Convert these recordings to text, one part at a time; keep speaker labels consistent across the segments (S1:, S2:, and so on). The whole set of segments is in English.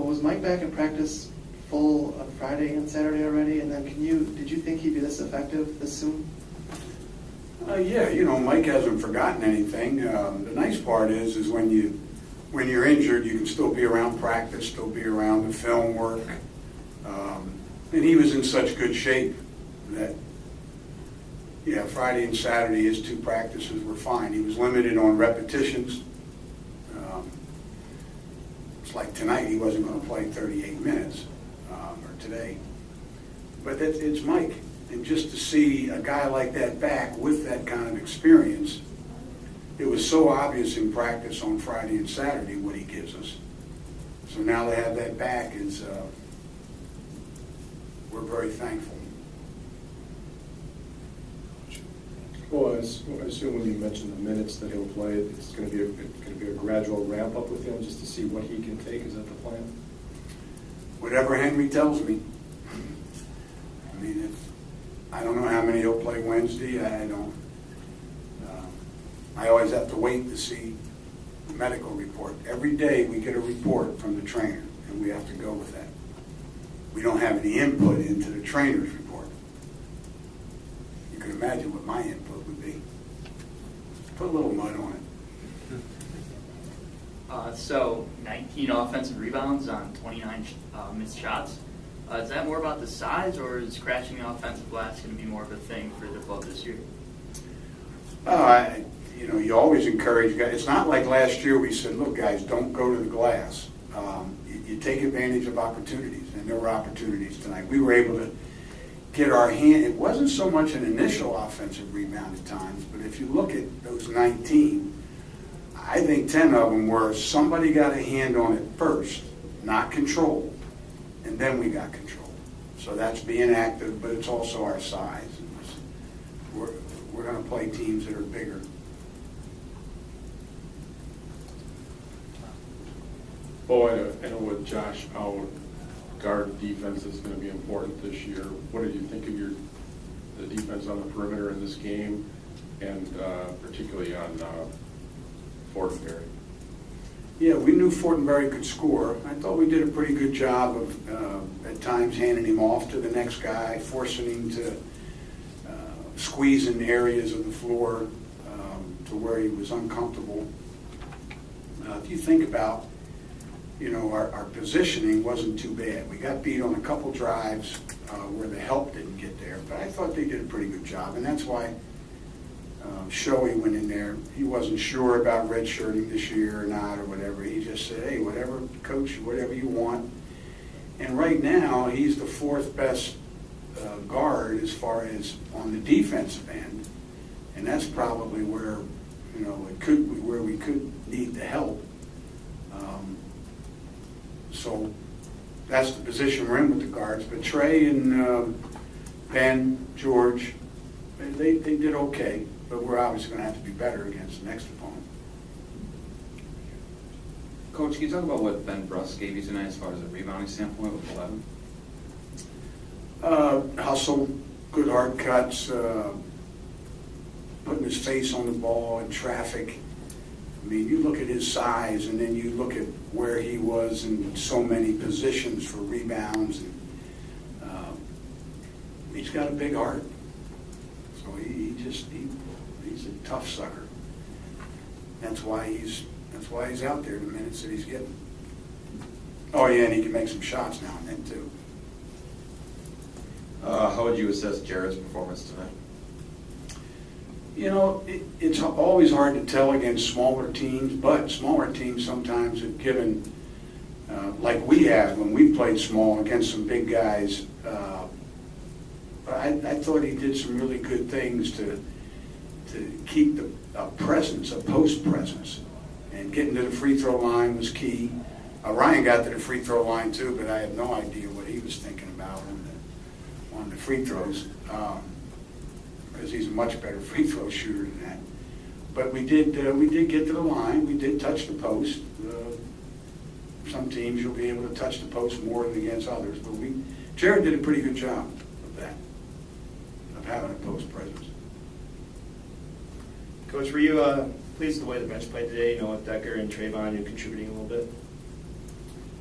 S1: Well, was Mike back in practice full on Friday and Saturday already? And then did you think he'd be this effective this soon?
S2: Yeah, you know, Mike hasn't forgotten anything. The nice part is when you're injured, you can still be around practice, still be around the film work. And he was in such good shape that, yeah, Friday and Saturday, his 2 practices were fine. He was limited on repetitions. It's like tonight, he wasn't going to play 38 minutes, or today. But it's Mike. And just to see a guy like that back with that kind of experience, it was so obvious in practice on Friday and Saturday what he gives us. So now to have that back is, we're very thankful.
S3: Well, I assume when you mentioned the minutes that he'll play, it's going to be a gradual ramp up with him just to see what he can take. Is that the plan?
S2: Whatever Henry tells me. I mean, I don't know how many he'll play Wednesday. I don't. I always have to wait to see the medical report. Every day we get a report from the trainer, and we have to go with that. We don't have any input into the trainer's report. You can imagine what my input would be. Put a little mud on it.
S4: So 19 offensive rebounds on 29 missed shots. Is that more about the size, or is crashing the offensive glass going to be more of a thing for the club this year?
S2: You know, you always encourage guys. It's not like last year we said, look, guys, don't go to the glass. You take advantage of opportunities, and there were opportunities tonight. We were able to get our hand. It wasn't so much an initial offensive rebound at times, but if you look at those 19, I think 10 of them were somebody got a hand on it first, not controlled, and then we got control. So that's being active, but it's also our size. We're going to play teams that are bigger.
S3: Oh, I know with Josh out, guard defense is going to be important this year. What did you think of the defense on the perimeter in this game, and particularly on Fortenberry?
S2: Yeah, we knew Fortenberry could score. I thought we did a pretty good job of, at times, handing him off to the next guy, forcing him to squeeze in areas of the floor to where he was uncomfortable. If you think about, you know, our positioning wasn't too bad. We got beat on a couple drives where the help didn't get there, but I thought they did a pretty good job, and that's why Shoei went in there. He wasn't sure about redshirting this year or not or whatever. He just said, hey, whatever, coach, whatever you want. And right now, he's the 4th best guard as far as on the defensive end, and that's probably where, you know, where we could need the help. So that's the position we're in with the guards. But Trey and Ben, George, they did okay, but we're obviously going to have to be better against the next opponent.
S5: Coach, can you talk about what Ben Bruss gave you tonight as far as a rebounding standpoint with 11?
S2: Hustle, good hard cuts, putting his face on the ball in traffic. I mean, you look at his size, and then you look at where he was in so many positions for rebounds. And, he's got a big heart, so he's a tough sucker. That's why he's out there the minutes that he's getting. Oh yeah, and he can make some shots now and then too.
S5: How would you assess Jared's performance tonight?
S2: You know, it's always hard to tell against smaller teams, but smaller teams sometimes have given, like we have when we played small against some big guys. I thought he did some really good things to keep a presence, a post presence, and getting to the free throw line was key. Ryan got to the free throw line too, but I have no idea what he was thinking about on the free throws. Because he's a much better free throw shooter than that. But we did get to the line. We did touch the post. Some teams you'll be able to touch the post more than against others, but Jared did a pretty good job of that, of having a post presence.
S6: Coach, were you pleased with the way the bench played today? You know, with Decker and Trayvon, you contributing a little bit.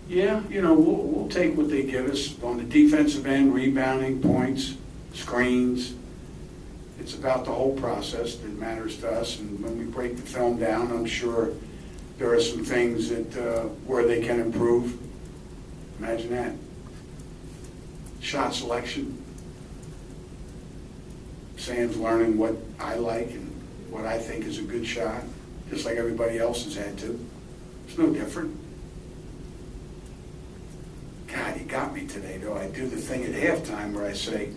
S2: Yeah, we'll take what they give us on the defensive end, rebounding, points, screens. It's about the whole process that matters to us, and when we break the film down, I'm sure there are some things that where they can improve. Imagine that. Shot selection. Sam's learning what I like and what I think is a good shot, just like everybody else has had to. It's no different. God, he got me today, though. I do the thing at halftime where I say,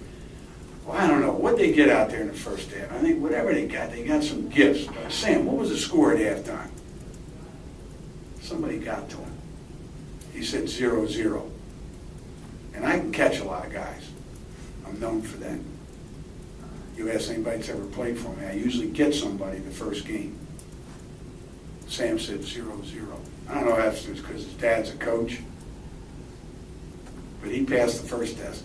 S2: well, I don't know, what'd they get out there in the first half? I think whatever they got some gifts. Sam, what was the score at halftime? Somebody got to him. He said 0-0. And I can catch a lot of guys. I'm known for that. You ask anybody that's ever played for me, I usually get somebody the first game. Sam said 0-0. I don't know if it's because his dad's a coach, but he passed the first test.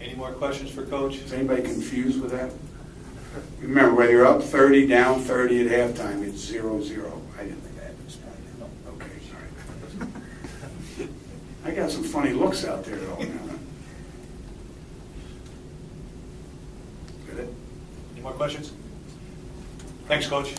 S6: Any more questions for Coach?
S2: Is anybody confused with that? Remember, whether you're up 30, down 30 at halftime, it's 0-0. I didn't think I had to explain it. Okay, sorry. I got some funny looks out there, though. Good.
S6: Any more questions? Thanks, Coach.